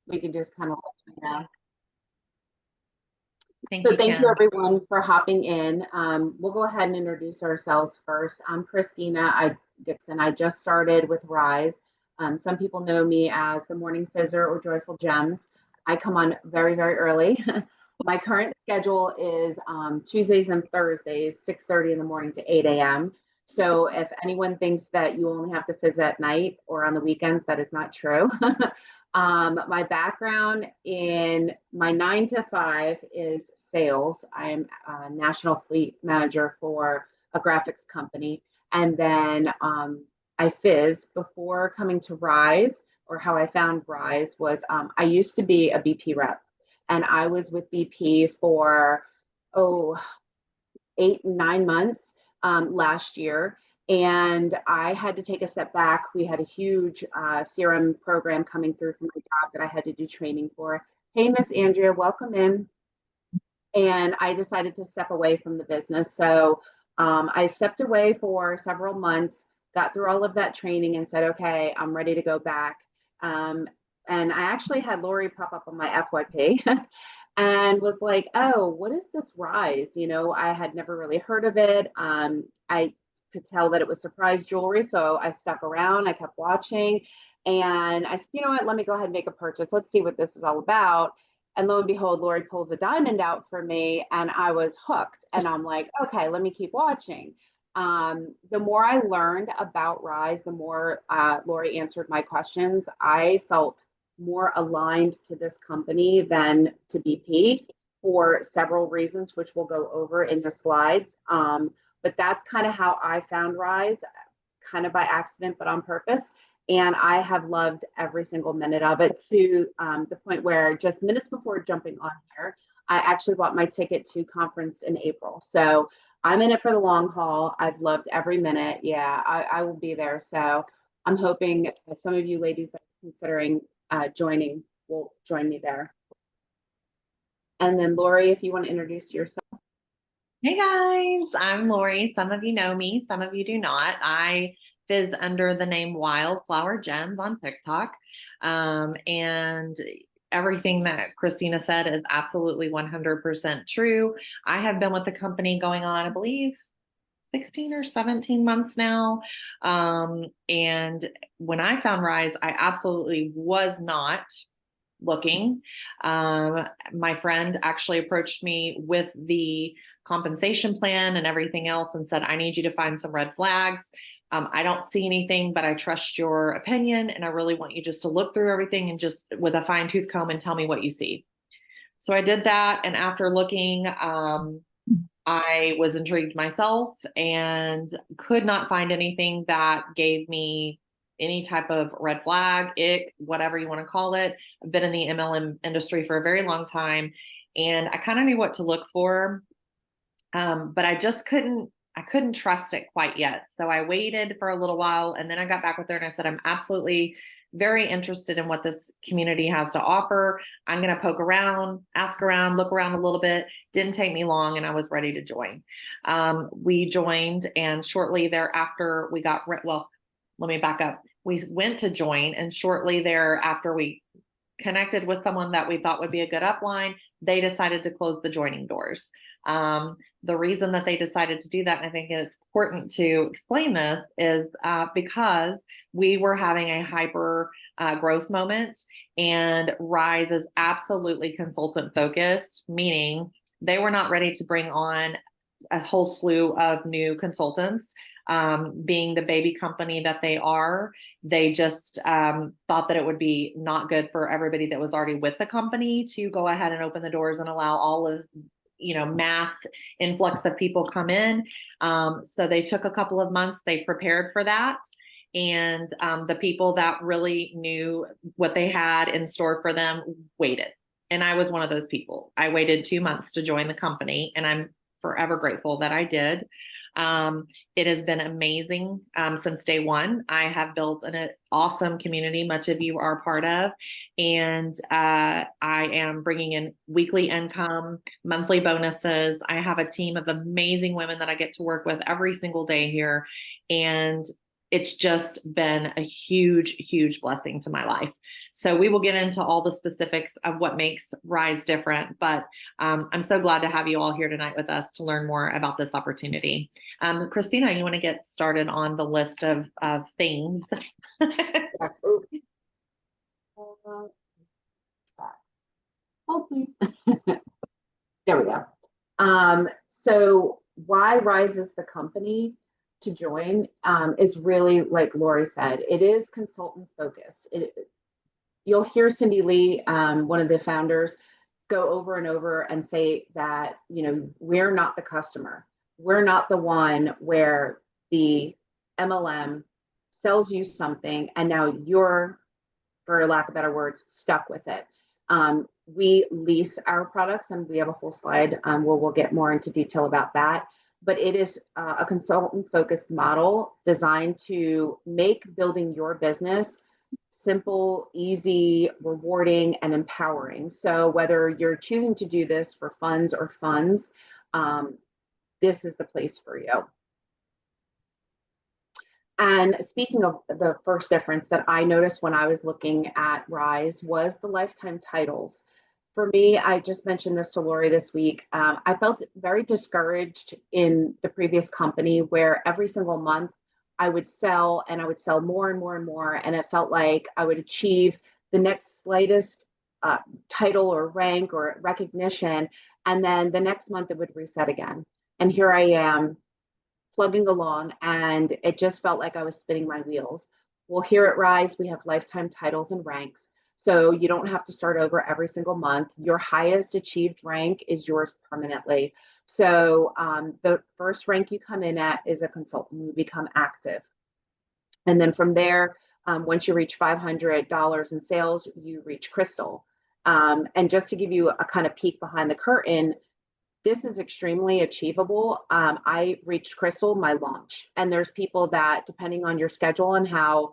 we can just kind of let you know. Thank So you, thank you Kim. everyone for hopping in. We'll go ahead and introduce ourselves first. I'm Christina Dixon. I just started with Ryze. Some people know me as the Morning Fizzer or Joyful Gems. I come on very, very early. My current schedule is Tuesdays and Thursdays, 6:30 in the morning to 8 a.m. So if anyone thinks that you only have to fizz at night or on the weekends, that is not true. My background in my 9 to 5 is sales. I'm a national fleet manager for a graphics company. And then I fizz before coming to Ryze, or how I found Ryze was I used to be a BP rep, and I was with BP for, oh, 8, 9 months last year. And I had to take a step back. We had a huge CRM program coming through from my job that I had to do training for. Hey, Miss Andrea, welcome in. And I decided to step away from the business. So I stepped away for several months, got through all of that training, and said, okay, I'm ready to go back. Um, and I actually had Lori pop up on my FYP and was like, oh, what is this Ryze? I had never really heard of it. I could tell that it was surprise jewelry. So I stuck around, I kept watching. And I said, you know what, let me go ahead and make a purchase. Let's see what this is all about. And lo and behold, Lori pulls a diamond out for me, and I was hooked. And I'm like, okay, let me keep watching. The more I learned about Ryze, the more Lori answered my questions. I felt more aligned to this company than to BP for several reasons, which we'll go over in the slides. But that's kind of how I found Ryze, kind of by accident, but on purpose. And I have loved every single minute of it, to the point where just minutes before jumping on here, I actually bought my ticket to conference in April. So I'm in it for the long haul. I've loved every minute. Yeah, I will be there. So I'm hoping some of you ladies that are considering joining will join me there. And then Lori, if you want to introduce yourself. Hey guys, I'm Lori. Some of you know me, some of you do not. I fizz under the name Wildflower Gems on TikTok. And everything that Christina said is absolutely 100% true. I have been with the company going on, I believe, 16 or 17 months now. And when I found Ryze, I absolutely was not looking. My friend actually approached me with the compensation plan and everything else and said, I need you to find some red flags. I don't see anything, but I trust your opinion. And I really want you just to look through everything and just with a fine tooth comb and tell me what you see. So I did that. And after looking, I was intrigued myself and could not find anything that gave me any type of red flag, ick, whatever you want to call it. I've been in the MLM industry for a very long time, and I kind of knew what to look for, but I couldn't trust it quite yet. So I waited for a little while, and then I got back with her and I said, I'm absolutely very interested in what this community has to offer. I'm going to poke around, ask around, look around a little bit. Didn't take me long, and I was ready to join. We joined, and shortly thereafter, we got, well, let me back up. We went to join, and shortly thereafter, we connected with someone that we thought would be a good upline. They decided to close the joining doors. The reason that they decided to do that, and I think it's important to explain this, is because we were having a hyper growth moment, and Ryze is absolutely consultant focused, meaning they were not ready to bring on a whole slew of new consultants. Being the baby company that they are, they just thought that it would be not good for everybody that was already with the company to go ahead and open the doors and allow all this, mass influx of people come in. So they took a couple of months, they prepared for that. And the people that really knew what they had in store for them waited. And I was one of those people. I waited 2 months to join the company, and I'm forever grateful that I did. It has been amazing since day one. I have built an awesome community, much of you are part of, and I am bringing in weekly income, monthly bonuses. I have a team of amazing women that I get to work with every single day here, and it's just been a huge, huge blessing to my life. So we will get into all the specifics of what makes Ryze different, but I'm so glad to have you all here tonight with us to learn more about this opportunity. Christina, you want to get started on the list of things? Yes. Hold, please. There we go. So why Ryze is the company to join is really, like Lori said, it is consultant focused. You'll hear Cindy Lee, one of the founders, go over and over and say that, we're not the customer. We're not the one where the MLM sells you something and now you're, for lack of better words, stuck with it. We lease our products, and we have a whole slide where we'll get more into detail about that. But it is a consultant-focused model designed to make building your business simple, easy, rewarding, and empowering. So whether you're choosing to do this for funds or funds, this is the place for you. And speaking of the first difference that I noticed when I was looking at Ryze was the lifetime titles. For me, I just mentioned this to Lori this week. I felt very discouraged in the previous company where every single month I would sell and I would sell more and more and more. And it felt like I would achieve the next slightest title or rank or recognition. And then the next month it would reset again. And here I am plugging along, and it just felt like I was spinning my wheels. Well, here at Ryze, we have lifetime titles and ranks. So you don't have to start over every single month. Your highest achieved rank is yours permanently. So the first rank you come in at is a consultant. You become active. And then from there, once you reach $500 in sales, you reach crystal. And just to give you a kind of peek behind the curtain, this is extremely achievable. I reached crystal my launch, and there's people that, depending on your schedule and how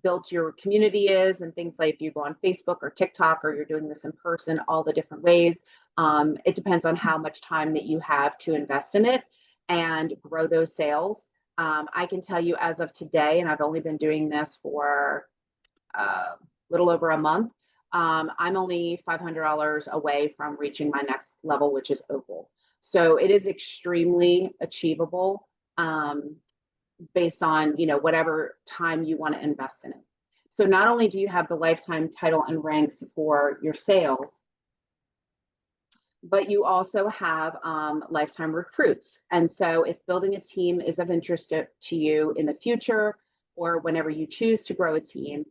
built your community is and things, like if you go on Facebook or TikTok or you're doing this in person, all the different ways, it depends on how much time that you have to invest in it and grow those sales. I can tell you as of today, and I've only been doing this for a little over a month, I'm only $500 away from reaching my next level, which is Opal. So it is extremely achievable based on whatever time you want to invest in it. So not only do you have the lifetime title and ranks for your sales, but you also have lifetime recruits. And so if building a team is of interest to you in the future, or whenever you choose to grow a team,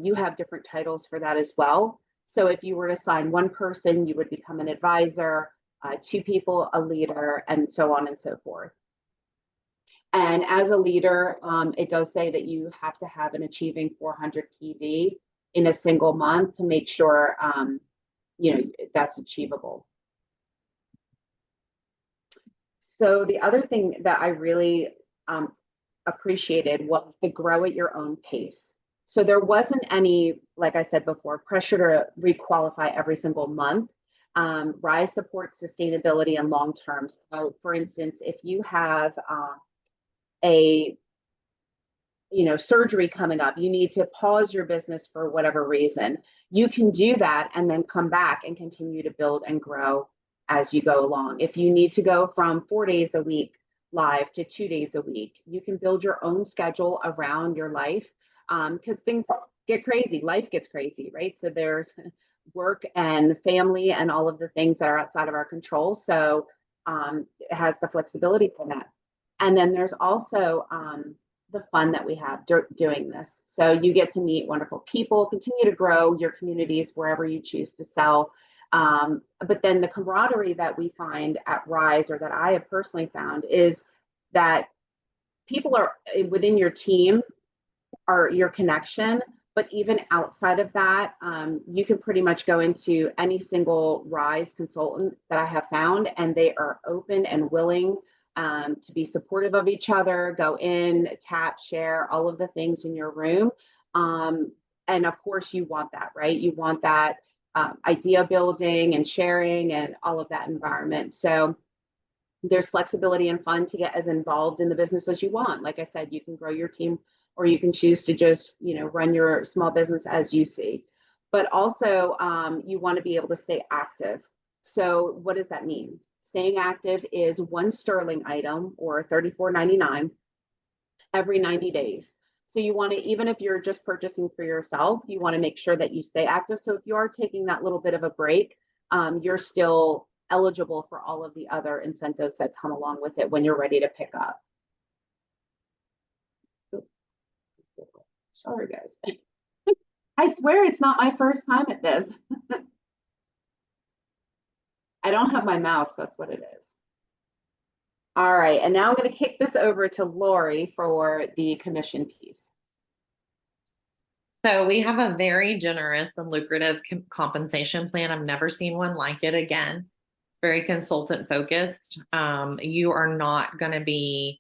you have different titles for that as well. So if you were to sign one person, you would become an advisor, two people, a leader, and so on and so forth. And as a leader, it does say that you have to have an achieving 400 PV in a single month to make sure that's achievable. So the other thing that I really appreciated was the grow at your own pace. So there wasn't any, like I said before, pressure to requalify every single month. Ryze supports sustainability and long term. So for instance, if you have a surgery coming up, you need to pause your business for whatever reason, you can do that and then come back and continue to build and grow as you go along. If you need to go from 4 days a week live to 2 days a week, you can build your own schedule around your life, because things get crazy, life gets crazy, right? So there's work and family and all of the things that are outside of our control. So it has the flexibility for that. And then there's also the fun that we have doing this. So you get to meet wonderful people, continue to grow your communities wherever you choose to sell. But then the camaraderie that we find at Ryze, or that I have personally found, is that people are within your team are your connection. But even outside of that, you can pretty much go into any single Ryze consultant that I have found, and they are open and willing to be supportive of each other, go in, tap, share, all of the things in your room. And of course, you want that, right? You want that idea building and sharing and all of that environment. So There's flexibility and fun to get as involved in the business as you want. Like I said, you can grow your team or you can choose to just, run your small business as you see. But also, you want to be able to stay active. So what does that mean? Staying active is one sterling item or 34.99 every 90 days. So you want to, even if you're just purchasing for yourself, you want to make sure that you stay active. So if you are taking that little bit of a break, you're still eligible for all of the other incentives that come along with it when you're ready to pick up. Sorry, guys. I swear it's not my first time at this. I don't have my mouse. That's what it is. All right. And now I'm going to kick this over to Lori for the commission piece. So we have a very generous and lucrative compensation plan. I've never seen one like it again. It's very consultant focused. You are not going to be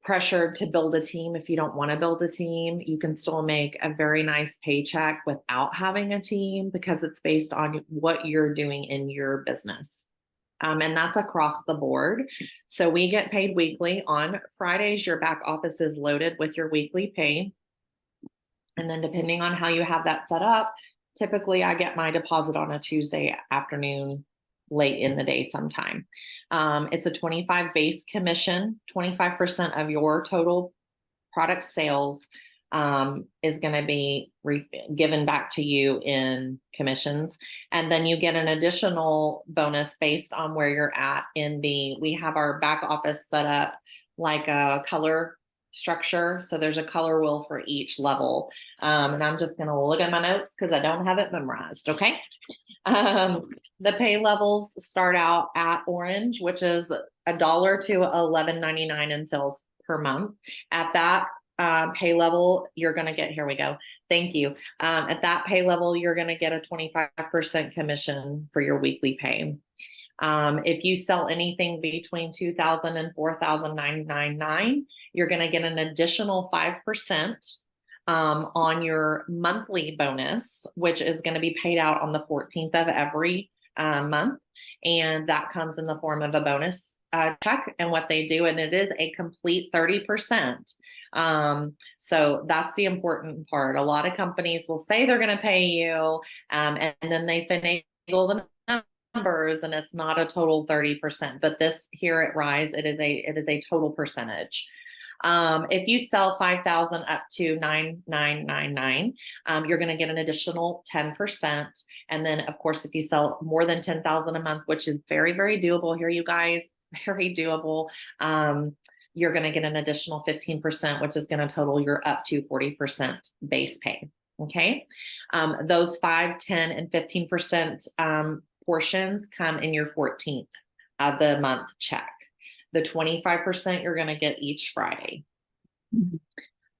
pressured to build a team if you don't want to build a team. You can still make a very nice paycheck without having a team because it's based on what you're doing in your business. And that's across the board. So we get paid weekly. On Fridays, your back office is loaded with your weekly pay. And then depending on how you have that set up, typically I get my deposit on a Tuesday afternoon, late in the day sometime. It's a 25 base commission, 25% of your total product sales is going to be given back to you in commissions. And then you get an additional bonus based on where you're at we have our back office set up like a color structure. So there's a color wheel for each level. And I'm just going to look at my notes because I don't have it memorized. Okay. The pay levels start out at orange, which is $1 to $11.99 in sales per month. At that pay level, you're going to get, here we go. Thank you. At that pay level, you're going to get a 25% commission for your weekly pay. If you sell anything between $2,000 and $4,999, you're going to get an additional 5% on your monthly bonus, which is going to be paid out on the 14th of every month. And that comes in the form of a bonus check. And what they do, and it is a complete 30%. So that's the important part. A lot of companies will say they're going to pay you, and then they finagle the numbers and it's not a total 30%, but this here at Ryze, it is a total percentage. If you sell 5,000 up to 9,999, you're going to get an additional 10%. And then of course, if you sell more than 10,000 a month, which is very, very doable here, you guys, very doable. You're going to get an additional 15%, which is going to total your up to 40% base pay. Okay. Those 5, 10, and 15% portions come in your 14th of the month check. The 25% you're going to get each Friday. Mm-hmm.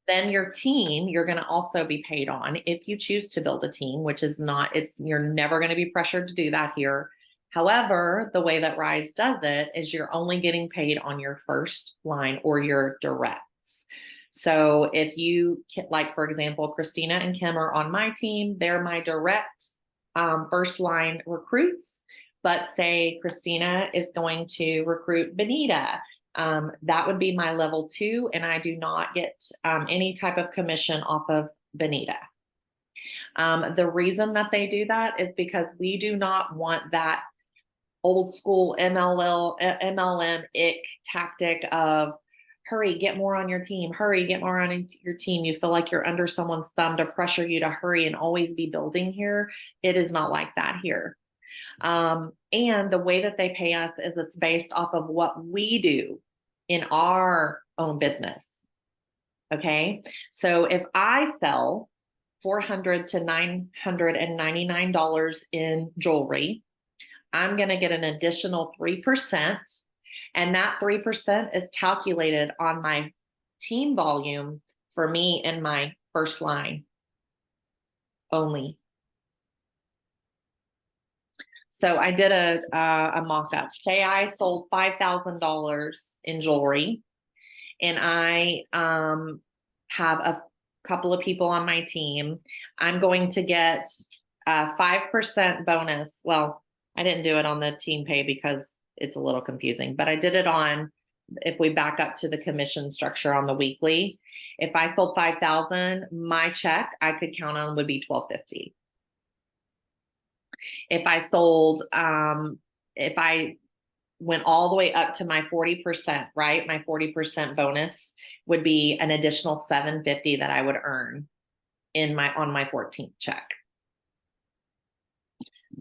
Then your team, you're going to also be paid on if you choose to build a team, which is not, you're never going to be pressured to do that here. However, the way that Ryze does it is you're only getting paid on your first line or your directs. So if you, like, for example, Christina and Kim are on my team, they're my direct first line recruits. But say Christina is going to recruit Benita, that would be my level 2, and I do not get any type of commission off of Benita. The reason that they do that is because we do not want that old school MLM ick tactic of hurry, get more on your team, hurry, get more on your team. You feel like you're under someone's thumb to pressure you to hurry and always be building here. It is not like that here. And the way that they pay us is it's based off of what we do in our own business. Okay. So if I sell $400 to $999 in jewelry, I'm going to get an additional 3%. And that 3% is calculated on my team volume for me and my first line only. So I did a mock-up. Say I sold $5,000 in jewelry, and I have a couple of people on my team. I'm going to get a 5% bonus. Well, I didn't do it on the team pay because it's a little confusing, but I did it on, if we back up to the commission structure on the weekly, if I sold 5,000, my check I could count on would be 1250. If I sold, if I went all the way up to my 40%, right? My 40% bonus would be an additional 750 that I would earn on my 14th check.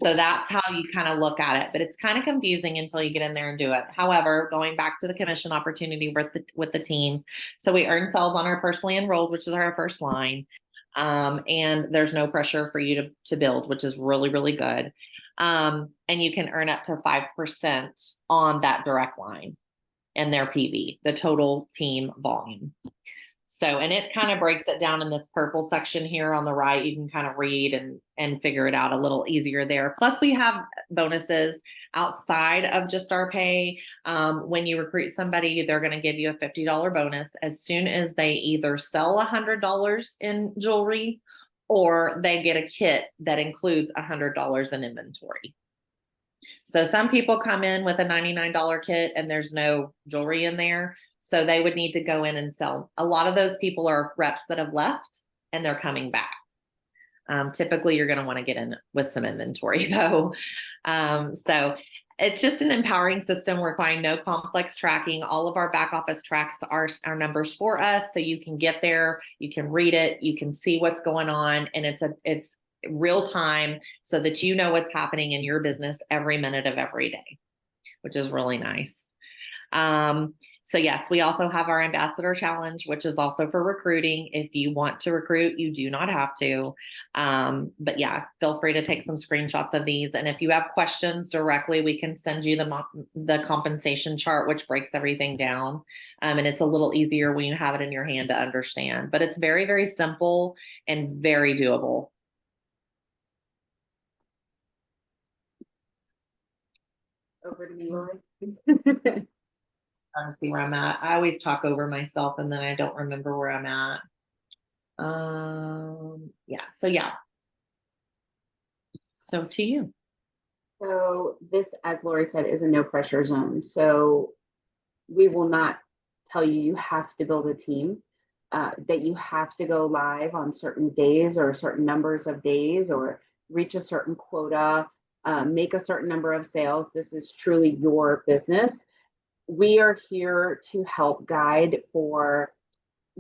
So that's how you kind of look at it, but it's kind of confusing until you get in there and do it. However, going back to the commission opportunity with the teams, so we earn sales on our personally enrolled, which is our first line, and there's no pressure for you to build, which is really, really good. And you can earn up to 5% on that direct line and their PV, the total team volume. So, and it kind of breaks it down in this purple section here on the right. You can kind of read and figure it out a little easier there. Plus we have bonuses outside of just our pay. When you recruit somebody, they're going to give you a $50 bonus as soon as they either sell $100 in jewelry or they get a kit that includes $100 in inventory. So some people come in with a $99 kit and there's no jewelry in there. So they would need to go in and sell. A lot of those people are reps that have left and they're coming back. Typically you're going to want to get in with some inventory though. So it's just an empowering system requiring no complex tracking. All of our back office tracks our numbers for us. So you can get there, you can read it, you can see what's going on. And it's real time so that you know what's happening in your business every minute of every day, which is really nice. So yes, we also have our ambassador challenge, which is also for recruiting. If you want to recruit, you do not have to. But yeah, feel free to take some screenshots of these. And if you have questions directly, we can send you the compensation chart, which breaks everything down. And it's a little easier when you have it in your hand to understand, but it's very, very simple and very doable. Over to me, Lori. Trying to see where I'm at. I always talk over myself and then I don't remember where I'm at. Yeah. So to you. So this, as Lori said, is a no pressure zone. So we will not tell you you have to build a team, that you have to go live on certain days or certain numbers of days or reach a certain quota, make a certain number of sales. This is truly your business. We are here to help guide for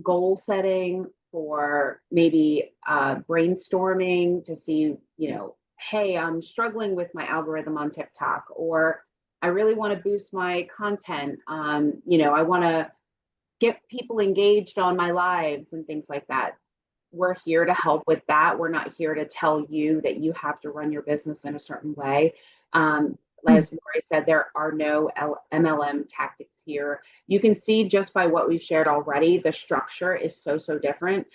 goal setting, for maybe brainstorming to see, hey, I'm struggling with my algorithm on TikTok, or I really want to boost my content. I want to get people engaged on my lives and things like that. We're here to help with that. We're not here to tell you that you have to run your business in a certain way. As Lori said, there are no MLM tactics here. You can see just by what we've shared already, the structure is so different.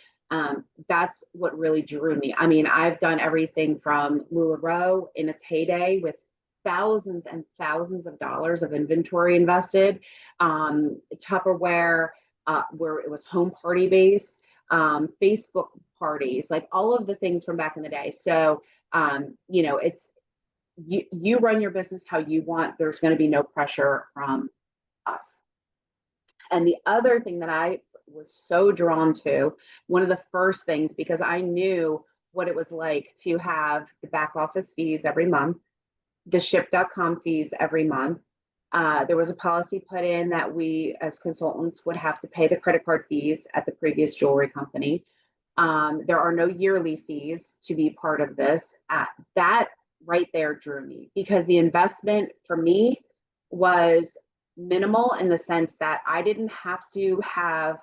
That's what really drew me. I mean, I've done everything from LuLaRoe in its heyday with thousands and thousands of dollars of inventory invested, Tupperware, where it was home party based, Facebook parties, like all of the things from back in the day. So, it's, you run your business how you want. There's going to be no pressure from us. And the other thing that I was so drawn to, one of the first things, because I knew what it was like to have the back office fees every month, the ship.com fees every month. There was a policy put in that we as consultants would have to pay the credit card fees at the previous jewelry company. There are no yearly fees to be part of this. That right there drew me, because the investment for me was minimal in the sense that I didn't have to have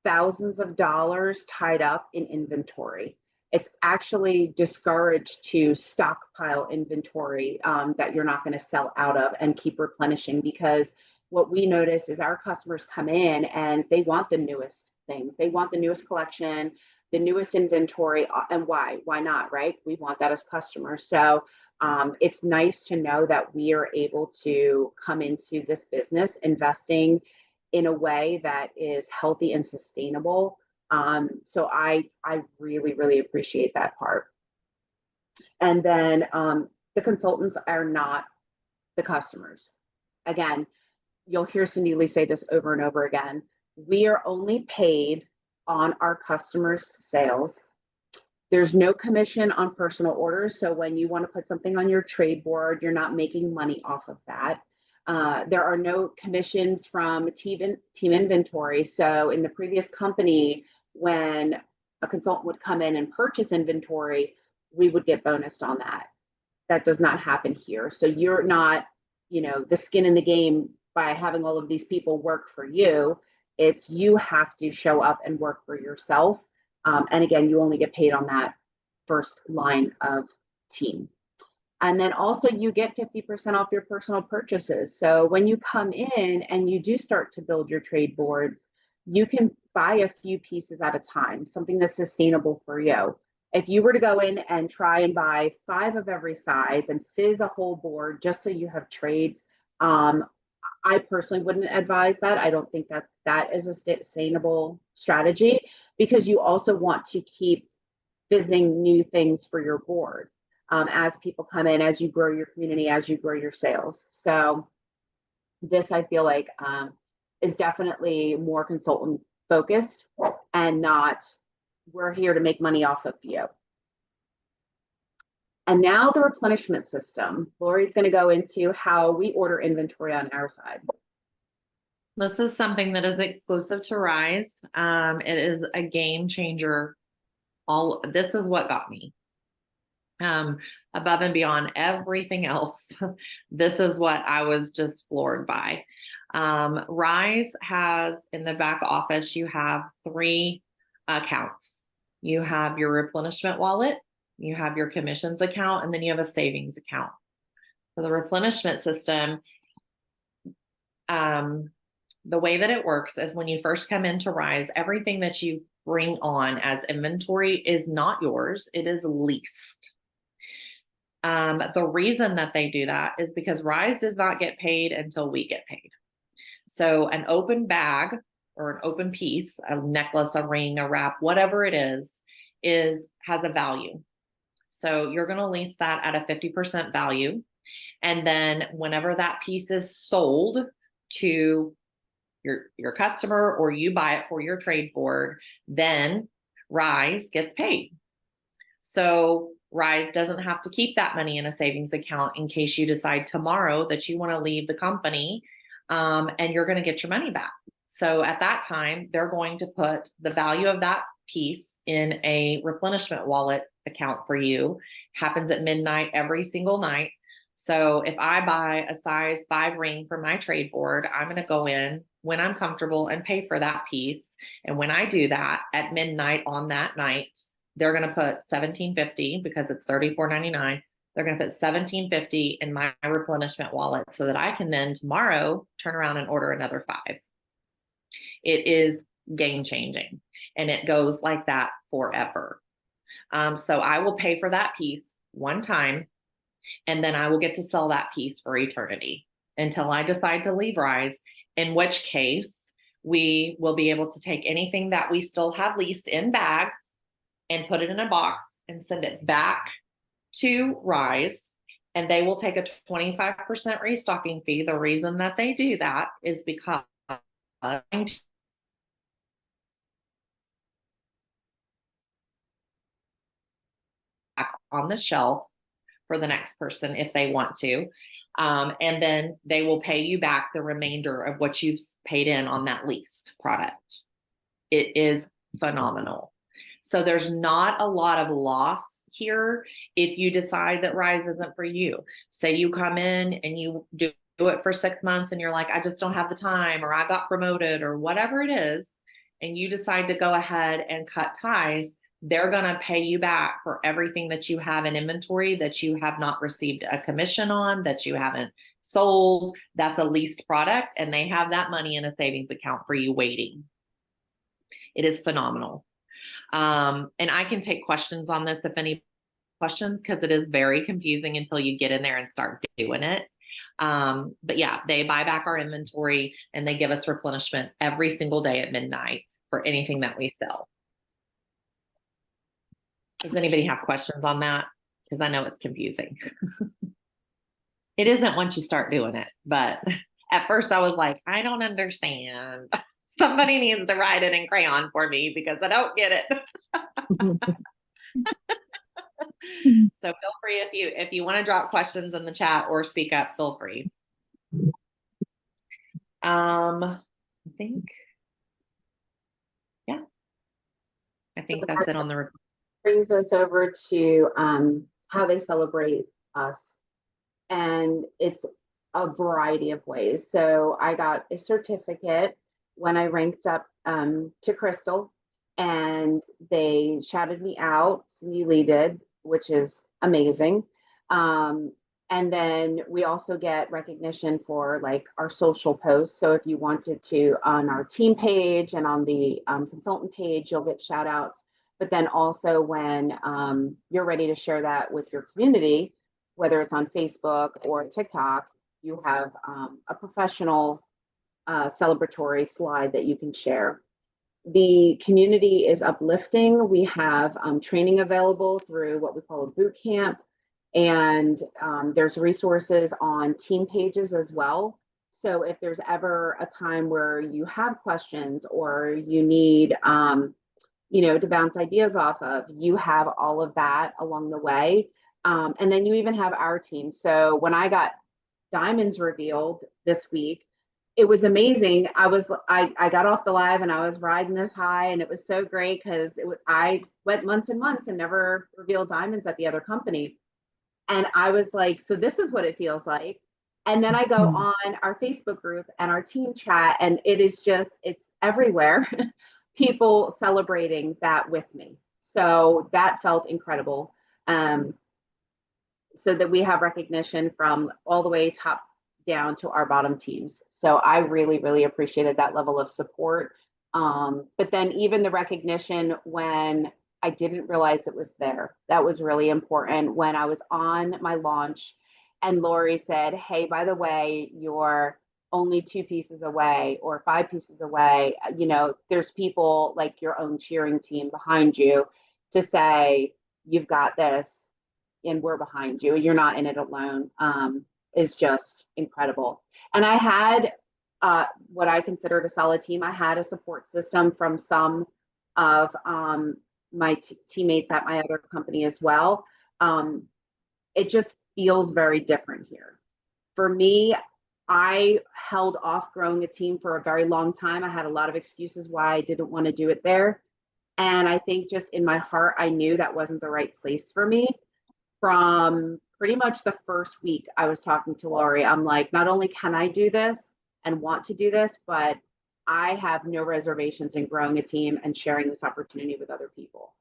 thousands of dollars tied up in inventory. It's actually discouraged to stockpile inventory that you're not going to sell out of and keep replenishing, because what we notice is our customers come in and they want the newest things. They want the newest collection, the newest inventory. And why not, right? We want that as customers. So it's nice to know that we are able to come into this business investing in a way that is healthy and sustainable. So I really appreciate that part. And then the consultants are not the customers. again, you'll hear Cindy Lee say this over and over again. We are only paid on our customers' sales. There's no commission on personal orders. So when you want to put something on your trade board, you're not making money off of that. There are no commissions from team inventory. So in the previous company, when a consultant would come in and purchase inventory, we would get bonused on that. That does not happen here. So you're not, the skin in the game by having all of these people work for you. It's you have to show up and work for yourself. And again, you only get paid on that first line of team. And then also you get 50% off your personal purchases. So when you come in and you do start to build your trade boards, you can buy a few pieces at a time, something that's sustainable for you. If you were to go in and try and buy 5 of every size and fizz a whole board just so you have trades, I personally wouldn't advise that. I don't think that that is a sustainable strategy, because you also want to keep fizzing new things for your board as people come in, as you grow your community, as you grow your sales. So this, I feel like, is definitely more consultant focused and not, we're here to make money off of you. And now the replenishment system. Lori's going to go into how we order inventory on our side. This is something that is exclusive to Ryze. It is a game changer. This is what got me. Above and beyond everything else, this is what I was just floored by. Ryze has, in the back office, you have 3 accounts. You have your replenishment wallet, you have your commissions account, and then you have a savings account. For the replenishment system, the way that it works is when you first come into Ryze, everything that you bring on as inventory is not yours, it is leased. The reason that they do that is because Ryze does not get paid until we get paid. So an open bag or an open piece, a necklace, a ring, a wrap, whatever it is has a value. So you're going to lease that at a 50% value. And then whenever that piece is sold to your customer, or you buy it for your trade board, then Ryze gets paid. So Ryze doesn't have to keep that money in a savings account in case you decide tomorrow that you want to leave the company, and you're going to get your money back. So at that time, they're going to put the value of that piece in a replenishment wallet account for you. Happens at midnight every single night. So if I buy a size 5 ring for my trade board, I'm going to go in when I'm comfortable and pay for that piece. And when I do that at midnight on that night, they're going to put $17.50, because it's $34.99. They're going to put $17.50 in my replenishment wallet so that I can then tomorrow turn around and order another 5. It is game changing, and it goes like that forever. So I will pay for that piece one time, and then I will get to sell that piece for eternity until I decide to leave Ryze, in which case we will be able to take anything that we still have leased in bags and put it in a box and send it back to Ryze, and they will take a 25% restocking fee. The reason that they do that is because on the shelf for the next person if they want to. And then they will pay you back the remainder of what you've paid in on that leased product. It is phenomenal. So there's not a lot of loss here if you decide that Ryze isn't for you. Say you come in and you do it for 6 months and you're like, I just don't have the time, or I got promoted, or whatever it is, and you decide to go ahead and cut ties, they're going to pay you back for everything that you have in inventory that you have not received a commission on, that you haven't sold. That's a leased product, and they have that money in a savings account for you waiting. It is phenomenal. And I can take questions on this if any questions, because it is very confusing until you get in there and start doing it. But yeah, they buy back our inventory and they give us replenishment every single day at midnight for anything that we sell. Does anybody have questions on that? Because I know it's confusing. It isn't once you start doing it, but At first I was like, I don't understand. Somebody needs to write it in crayon for me because I don't get it. So feel free if you want to drop questions in the chat or speak up, feel free. I think, yeah, I think that's it on the report. Brings us over to how they celebrate us. And it's a variety of ways. So I got a certificate when I ranked up to Crystal, and they shouted me out. Cindy Lee did, which is amazing. And then we also get recognition for like our social posts. So if you wanted to, on our team page and on the consultant page, you'll get shout outs. But then also when you're ready to share that with your community, whether it's on Facebook or TikTok, you have a professional celebratory slide that you can share. The community is uplifting. We have training available through what we call a boot camp, and there's resources on team pages as well. So if there's ever a time where you have questions or you need, to bounce ideas off of, you have all of that along the way. And then you even have our team. So when I got diamonds revealed this week, it was amazing. I got off the live and I was riding this high, and it was so great because I went months and months and never revealed diamonds at the other company. And I was like, so this is what it feels like. And then I go on our Facebook group and our team chat, and it's everywhere. People celebrating that with me. So that felt incredible. So that we have recognition from all the way top down to our bottom teams. So I really, really appreciated that level of support. But then even the recognition when I didn't realize it was there, that was really important. When I was on my launch and Lori said, hey, by the way, you're only 2 pieces away or 5 pieces away, there's people like your own cheering team behind you to say, you've got this and we're behind you. You're not in it alone, is just incredible. And I had what I considered a solid team. I had a support system from some of my teammates at my other company as well. It just feels very different here. For me, I held off growing a team for a very long time. I had a lot of excuses why I didn't want to do it there. And I think just in my heart, I knew that wasn't the right place for me. From pretty much the first week I was talking to Lori, I'm like, not only can I do this and want to do this, but I have no reservations in growing a team and sharing this opportunity with other people.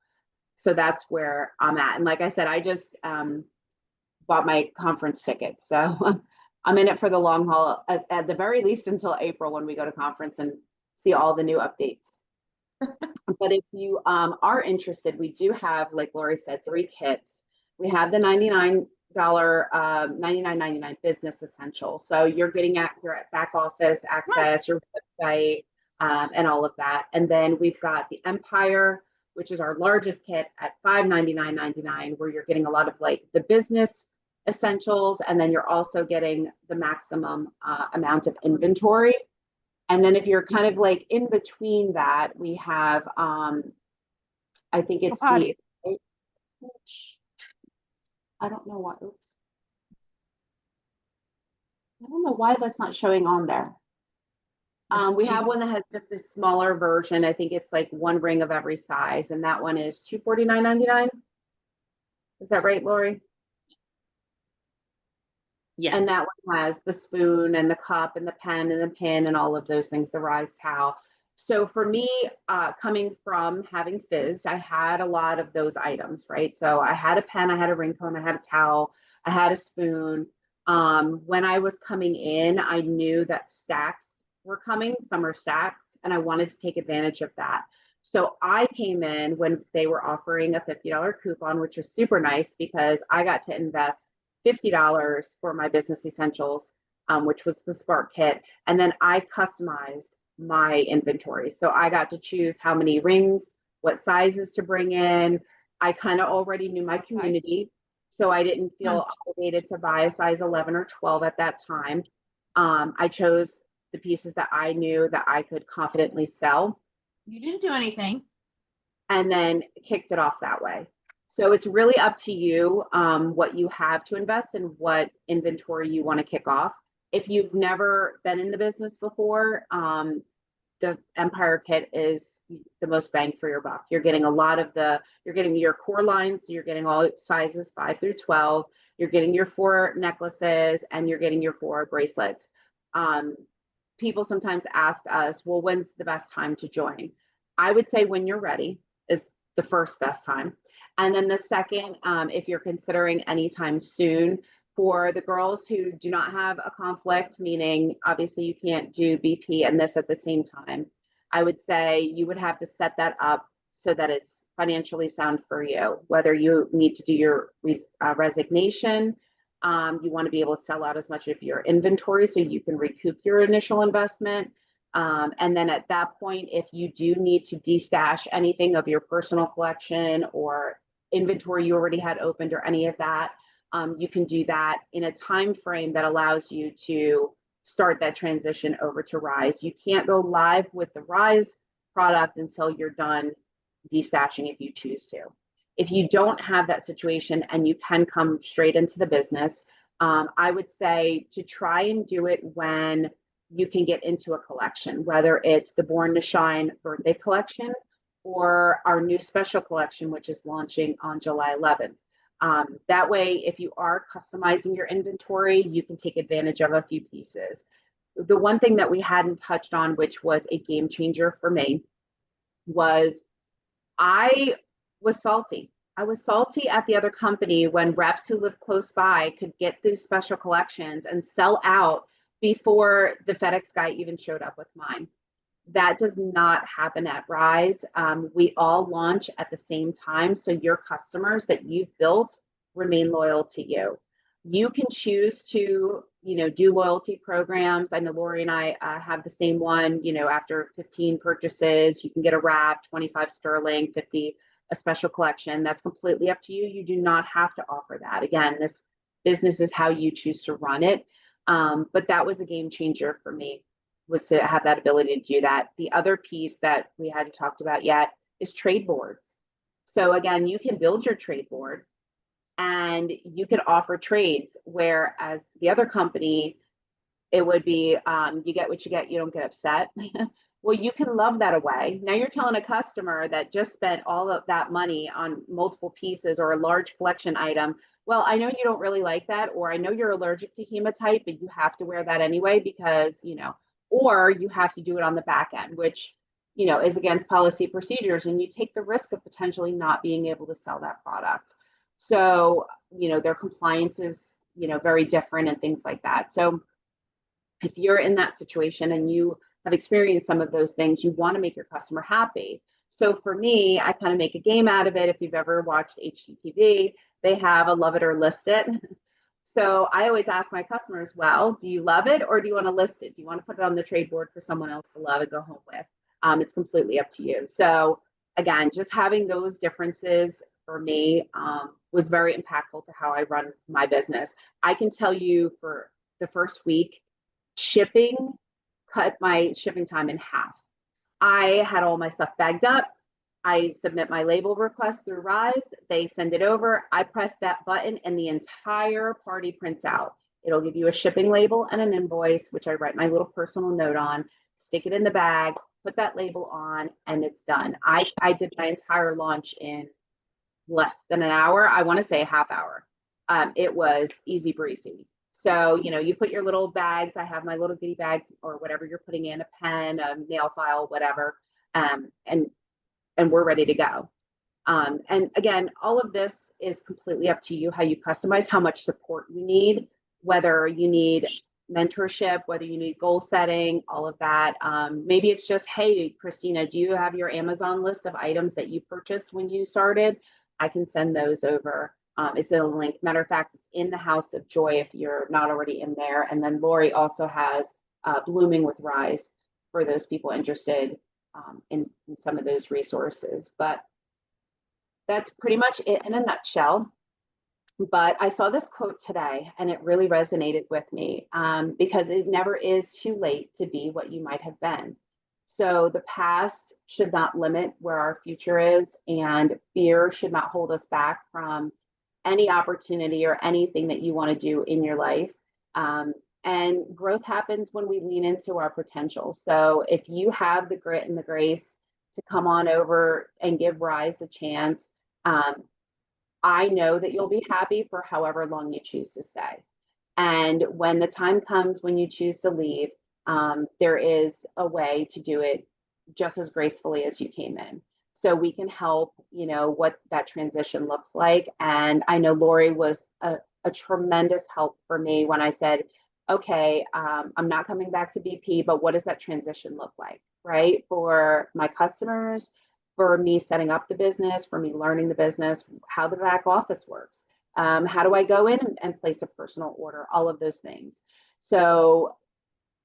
So that's where I'm at. And like I said, I just bought my conference ticket. So I'm in it for the long haul, at the very least until April when we go to conference and see all the new updates. But if you are interested, we do have, like Lori said, 3 kits. We have the $99 $99.99 business essential. So you're getting at your back office access, your website, and all of that. And then we've got the Empire, which is our largest kit at $599.99, where you're getting a lot of like the business essentials, and then you're also getting the maximum amount of inventory. And then if you're kind of like in between that, we have, I think it's the, I don't know why, oops. I don't know why that's not showing on there. We have one that has just a smaller version. I think it's like 1 ring of every size, and that one is $249.99. Is that right, Lori? Yeah. And that one has the spoon and the cup and the pen and the pin and all of those things, the Ryze towel. So for me, coming from having fizzed, I had a lot of those items, right? So I had a pen, I had a ring cone, I had a towel, I had a spoon. When I was coming in, I knew that stacks were coming, summer stacks, and I wanted to take advantage of that. So I came in when they were offering a $50 coupon, which was super nice because I got to invest $50 for my business essentials, which was the Spark kit. And then I customized my inventory. So I got to choose how many rings, what sizes to bring in. I kind of already knew my community, so I didn't feel obligated to buy a size 11 or 12 at that time. I chose the pieces that I knew that I could confidently sell You didn't do anything. and then kicked it off that way. So it's really up to you what you have to invest and what inventory you want to kick off. If you've never been in the business before, the Empire kit is the most bang for your buck. You're getting a lot of you're getting your core lines, so you're getting all sizes 5 through 12. You're getting your 4 necklaces and you're getting your 4 bracelets. People sometimes ask us, well, when's the best time to join? I would say when you're ready is the first best time. And then the second, if you're considering anytime soon, for the girls who do not have a conflict, meaning obviously you can't do BP and this at the same time, I would say you would have to set that up so that it's financially sound for you, whether you need to do your resignation, you want to be able to sell out as much of your inventory so you can recoup your initial investment. And then at that point, if you do need to destash anything of your personal collection or inventory you already had opened or any of that, you can do that in a time frame that allows you to start that transition over to Ryze. You can't go live with the Ryze product until you're done destashing if you choose to. If you don't have that situation and you can come straight into the business, I would say to try and do it when you can get into a collection, whether it's the Born to Shine birthday collection or our new special collection, which is launching on July 11th. That way, if you are customizing your inventory, you can take advantage of a few pieces. The one thing that we hadn't touched on, which was a game changer for me, was I was salty. I was salty at the other company when reps who lived close by could get these special collections and sell out before the FedEx guy even showed up with mine. That does not happen at Ryze. We all launch at the same time, so your customers that you've built remain loyal to you. You can choose to, do loyalty programs. I know Lori and I have the same one. After 15 purchases, you can get a wrap, 25 sterling, 50 a special collection. That's completely up to you. You do not have to offer that. Again, this business is how you choose to run it. But that was a game changer for me, was to have that ability to do that. The other piece that we hadn't talked about yet is trade boards. So again, you can build your trade board and you can offer trades, whereas the other company, it would be you get what you get, you don't get upset. Well, you can love that away. Now you're telling a customer that just spent all of that money on multiple pieces or a large collection item, well, I know you don't really like that, or I know you're allergic to hematite, but you have to wear that anyway because, or you have to do it on the back end, which, is against policy procedures, and you take the risk of potentially not being able to sell that product. So, their compliance is, very different and things like that. So if you're in that situation and you have experienced some of those things, you want to make your customer happy. So for me, I kind of make a game out of it. If you've ever watched HGTV, they have a love it or list it. So I always ask my customers, well, do you love it or do you want to list it? Do you want to put it on the trade board for someone else to love and go home with? It's completely up to you. So again, just having those differences for me was very impactful to how I run my business. I can tell you for the first week, shipping cut my shipping time in half. I had all my stuff bagged up. I submit my label request through Ryze. They send it over. I press that button and the entire party prints out. It'll give you a shipping label and an invoice, which I write my little personal note on, stick it in the bag, put that label on, and it's done. I did my entire launch in less than an hour. I want to say a half hour. It was easy breezy. So, you put your little bags. I have my little goodie bags or whatever you're putting in, a pen, a nail file, whatever. And we're ready to go. And again, all of this is completely up to you, how you customize, how much support you need, whether you need mentorship, whether you need goal setting, all of that. Maybe it's just, hey, Christina, do you have your Amazon list of items that you purchased when you started? I can send those over. It's in a link. Matter of fact, it's in the House of Joy if you're not already in there. And then Lori also has Blooming with Ryze for those people interested in some of those resources. But that's pretty much it in a nutshell. But I saw this quote today and it really resonated with me, because it never is too late to be what you might have been. So the past should not limit where our future is, and fear should not hold us back from any opportunity or anything that you want to do in your life. Um, and growth happens when we lean into our potential. So if you have the grit and the grace to come on over and give Ryze a chance, um, I know that you'll be happy for however long you choose to stay. And when the time comes when you choose to leave, there is a way to do it just as gracefully as you came in. So we can help, what that transition looks like. And I know Lori was a tremendous help for me when I said, okay, I'm not coming back to BP, but what does that transition look like, right? For my customers, for me setting up the business, for me learning the business, how the back office works. How do I go in and place a personal order? All of those things. So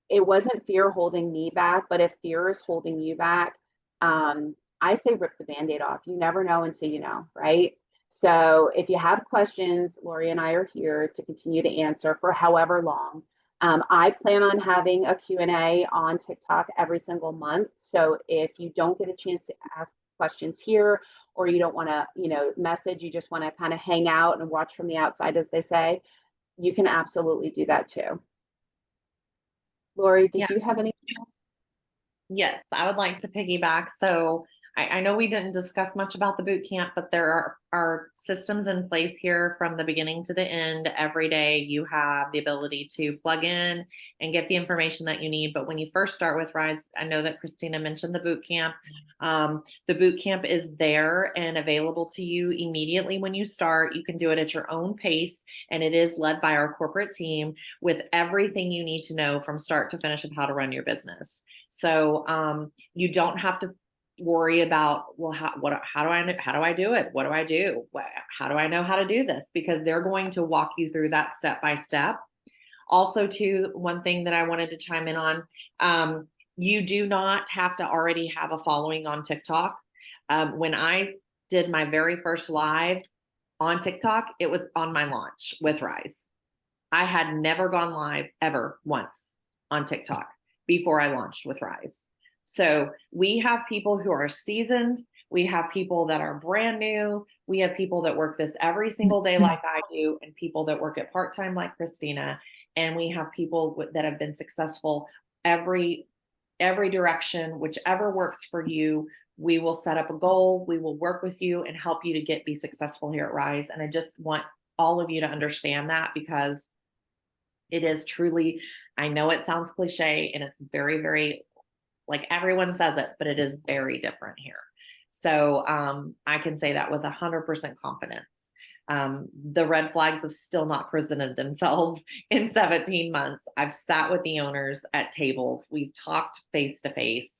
it wasn't fear holding me back, but if fear is holding you back, I say rip the band-aid off. You never know until you know, right? So if you have questions, Lori and I are here to continue to answer for however long. I plan on having a Q&A on TikTok every single month. So if you don't get a chance to ask questions here, or you don't want to, message, you just want to kind of hang out and watch from the outside, as they say, you can absolutely do that too. Lori, Yeah. did you have any? Yes, I would like to piggyback. So I know we didn't discuss much about the boot camp, but there are systems in place here from the beginning to the end. Every day you have the ability to plug in and get the information that you need. But when you first start with Ryze, I know that Christina mentioned the boot camp. The boot camp is there and available to you immediately when you start. You can do it at your own pace, and it is led by our corporate team with everything you need to know from start to finish of how to run your business. So you don't have to worry about, well, how do I do it? What do I do? How do I know how to do this? Because they're going to walk you through that step by step. Also, too, one thing that I wanted to chime in on, you do not have to already have a following on TikTok. When I did my very first live on TikTok, it was on my launch with Ryze. I had never gone live ever once on TikTok before I launched with Ryze. So we have people who are seasoned. We have people that are brand new. We have people that work this every single day like I do, and people that work it part-time like Christina. And we have people that have been successful every direction, whichever works for you. We will set up a goal. We will work with you and help you to be successful here at Ryze. And I just want all of you to understand that, because it is truly, I know it sounds cliche and it's very, very, like everyone says it, but it is very different here. So I can say that with 100% confidence. The red flags have still not presented themselves in 17 months. I've sat with the owners at tables. We've talked face to face.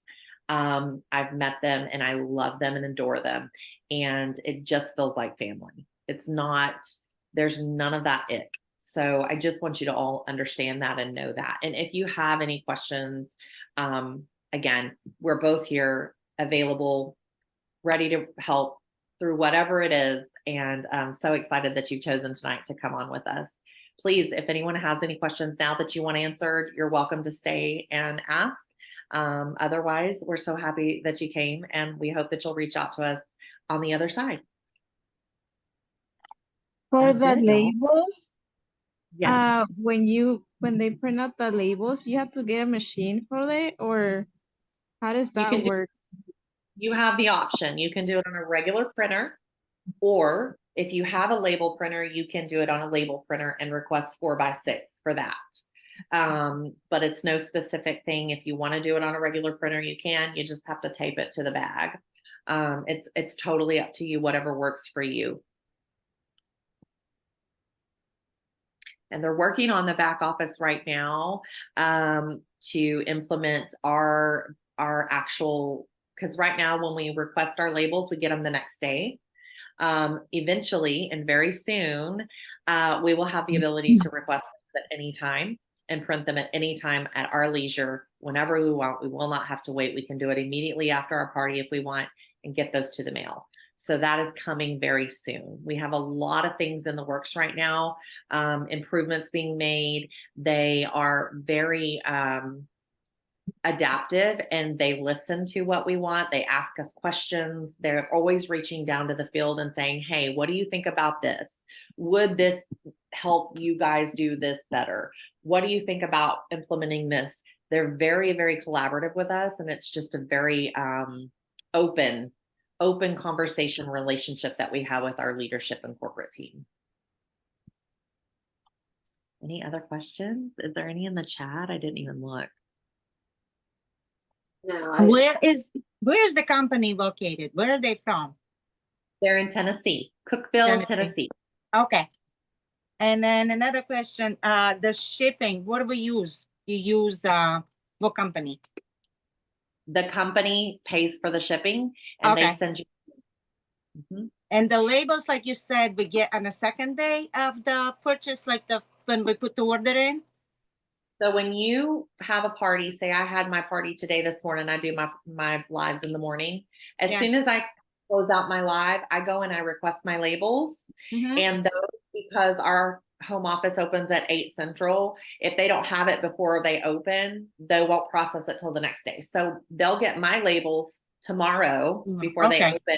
I've met them and I love them and adore them. And it just feels like family. It's not, there's none of that ick. So I just want you to all understand that and know that. And if you have any questions, again, we're both here available, ready to help through whatever it is. And I'm so excited that you've chosen tonight to come on with us. Please, if anyone has any questions now that you want answered, you're welcome to stay and ask. Otherwise, we're so happy that you came, and we hope that you'll reach out to us on the other side. For That's the it, y'all. labels, Yes. when they print out the labels, you have to get a machine for it, or how does You that can do, work? you have the option. You can do it on a regular printer, or if you have a label printer, you can do it on a label printer and request 4x6 for that. But it's no specific thing. If you want to do it on a regular printer, you can. You just have to tape it to the bag. It's totally up to you, whatever works for you. And they're working on the back office right now to implement our actual, because right now when we request our labels, we get them the next day. Eventually and very soon, we will have the ability to request at any time and print them at any time at our leisure, whenever we want. We will not have to wait. We can do it immediately after our party if we want, and get those to the mail. So that is coming very soon. We have a lot of things in the works right now, improvements being made. They are very adaptive, and they listen to what we want. They ask us questions. They're always reaching down to the field and saying, hey, what do you think about this? Would this help you guys do this better? What do you think about implementing this? They're very, very collaborative with us, and it's just a very open conversation relationship that we have with our leadership and corporate team. Any other questions? Is there any in the chat? I didn't even look. No, Where's the company located? Where are they from? They're in Tennessee, Cookeville, Tennessee. Tennessee. Okay. And then another question, the shipping, what do we use? You use what company? The company pays for the shipping, and Okay. they send you. Mhm. And the labels, like you said, we get on the second day of the purchase, like when we put the order in? So when you have a party, say I had my party today this morning, I do my lives in the morning. As Yeah. soon as I close out my live, I go and I request my labels. Mhm. And those, because our home office opens at 8 Central, if they don't have it before they open, they won't process it till the next day. So they'll get my labels tomorrow before they Okay. open.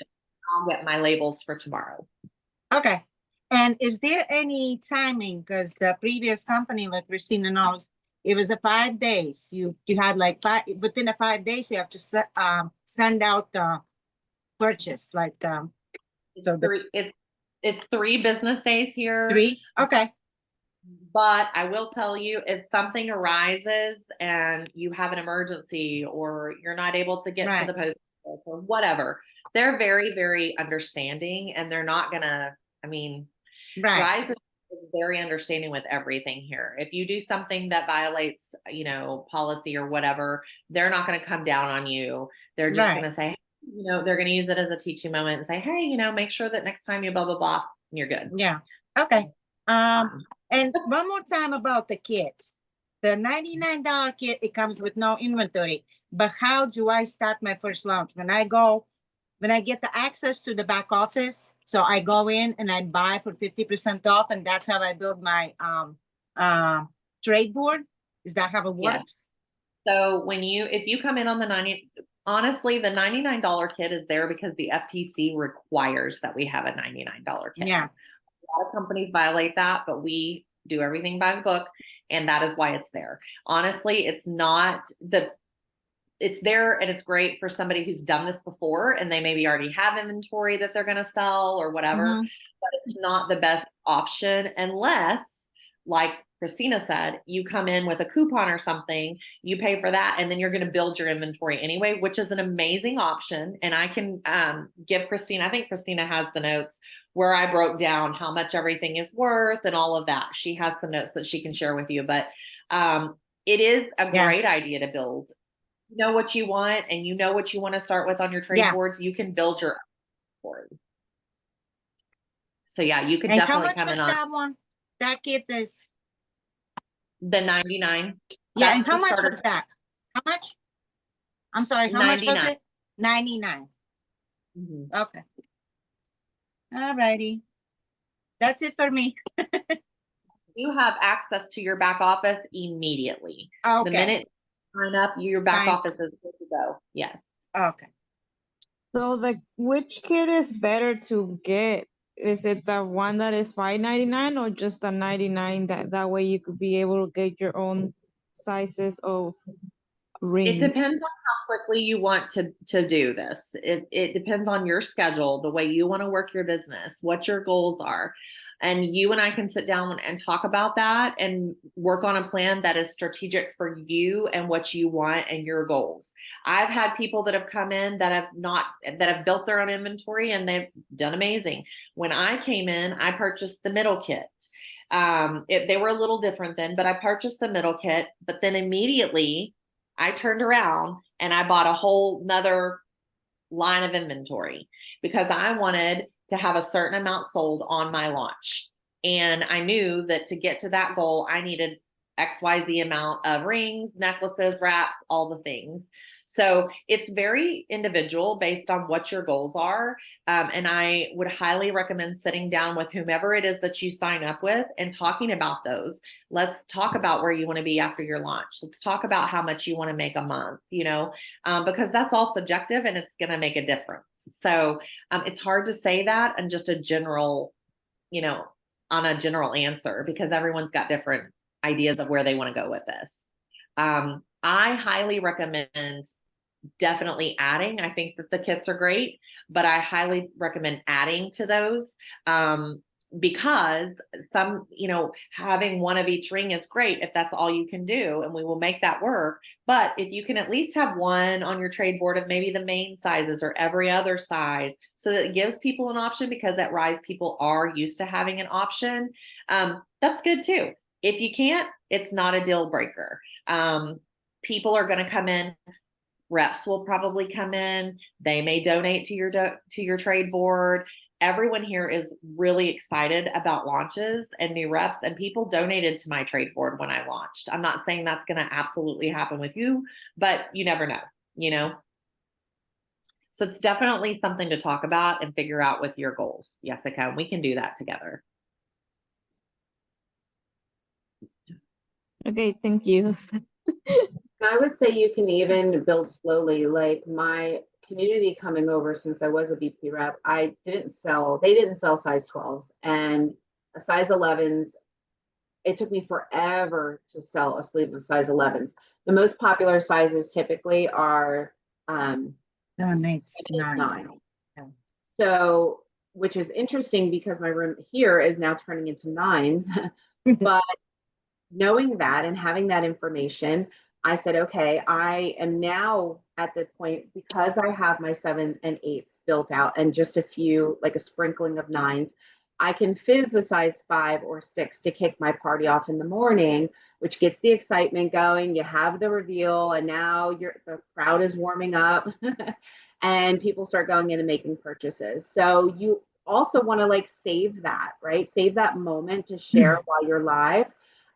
I'll get my labels for tomorrow. Okay. And is there any timing? Because the previous company, like Christina knows, it was a 5 days. You had like within the 5 days, you have to send out the purchase, like so It's 3 business days here. 3. Okay. But I will tell you, if something arises and you have an emergency, or you're not able to get to the post office or whatever, they're very, very understanding, and they're not gonna, I mean, Right. Ryze is very understanding with everything here. If you do something that violates, policy or whatever, they're not going to come down on you. They're just going to say, they're going to use it as a teaching moment and say, hey, make sure that next time you blah, blah, blah, and you're good. Yeah. Okay. And one more time about the kits. The $99 kit, it comes with no inventory. But how do I start my first launch? When I get the access to the back office, so I go in and I buy for 50% off, and that's how I build my trade board. Is that how it works? Yeah. So if you come in on honestly, the $99 kit is there because the FTC requires that we have a $99 kit. Yeah. A lot of companies violate that, but we do everything by the book, and that is why it's there. Honestly, it's there, and it's great for somebody who's done this before and they maybe already have inventory that they're going to sell or whatever, but it's not the best option unless, like Christina said, you come in with a coupon or something, you pay for that, and then you're going to build your inventory anyway, which is an amazing option. And I can give Christina, I think Christina has the notes where I broke down how much everything is worth and all of that. She has some notes that she can share with you, but it is a great idea to build. You know what you want, and you know what you want to start with on your trade boards, you can build your board. So yeah, you could definitely come in on that one. That kit is the 99. Yeah, and how much was that? How much? I'm sorry, how much was it? 99. Okay. All righty. That's it for me. You have access to your back office immediately. Okay. The minute sign up, your back office is good to go. Yes. Okay. So which kit is better to get? Is it the one that is $5.99 or just the 99? That way you could be able to get your own sizes of rings? It depends on how quickly you want to do this. It depends on your schedule, the way you want to work your business, what your goals are. And you and I can sit down and talk about that and work on a plan that is strategic for you and what you want and your goals. I've had people that have come in that have built their own inventory, and they've done amazing. When I came in, I purchased the middle kit. They were a little different then, but I purchased the middle kit, but then immediately I turned around and I bought a whole nother line of inventory because I wanted to have a certain amount sold on my launch. And I knew that to get to that goal, I needed XYZ amount of rings, necklaces, wraps, all the things. So it's very individual based on what your goals are. And I would highly recommend sitting down with whomever it is that you sign up with and talking about those. Let's talk about where you want to be after your launch. Let's talk about how much you want to make a month, because that's all subjective and it's going to make a difference. So it's hard to say that and just a general, on a general answer, because everyone's got different ideas of where they want to go with this. I highly recommend definitely adding. I think that the kits are great, but I highly recommend adding to those because having one of each ring is great if that's all you can do, and we will make that work. But if you can at least have one on your trade board of maybe the main sizes or every other size, so that it gives people an option, because at Ryze people are used to having an option, that's good too. If you can't, it's not a deal breaker. People are going to come in. Reps will probably come in. They may donate to your trade board. Everyone here is really excited about launches and new reps, and people donated to my trade board when I launched. I'm not saying that's going to absolutely happen with you, but you never know, So it's definitely something to talk about and figure out with your goals. Jessica, we can do that together. Okay, thank you. I would say you can even build slowly. Like my community coming over, since I was a BP rep, they didn't sell size 12s and a size 11s. It took me forever to sell a sleeve of size 11s. The most popular sizes typically are No, it's 9. Yeah. So, which is interesting because my room here is now turning into 9s. But knowing that and having that information, I said, okay, I am now at the point, because I have my 7 and 8s built out and just a few, like a sprinkling of 9s, I can fizz a size 5 or 6 to kick my party off in the morning, which gets the excitement going. You have the reveal, and now the crowd is warming up and people start going in and making purchases. So you also want to save that, right? Save that moment to share while you're live,